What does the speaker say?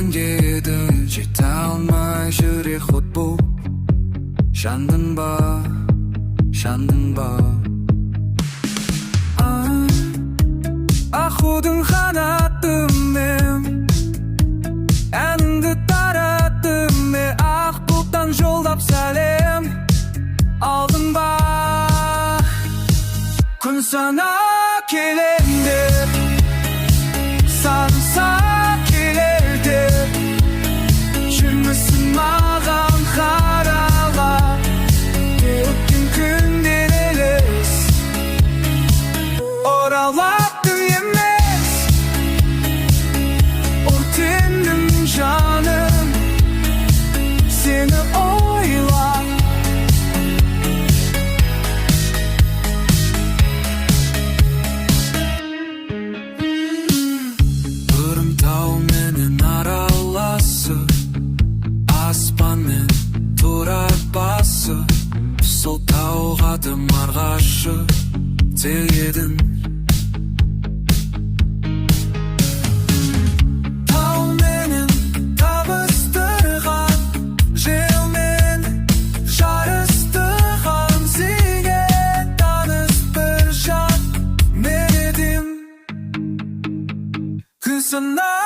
мәнге еді, жете алмай жүрек от болып. Жандың ба, жандың ба. Аққудың қанатымен әніңді тараттым, ақ бұлттан жолдап сәлем алдың ба. Күн санап келем деп, сансақ келер деп, жүрмісің маған қаралап, өткен күндер елес оралаттың емес. Өртендім жаным, сені ойлап. Тауменен араласып, аспанмен тура басып, сол тауға марғашып тек едің. Тауменен табыстырған, желмен жарыстырған, сенге таныс бір жан мен едім. Күн санап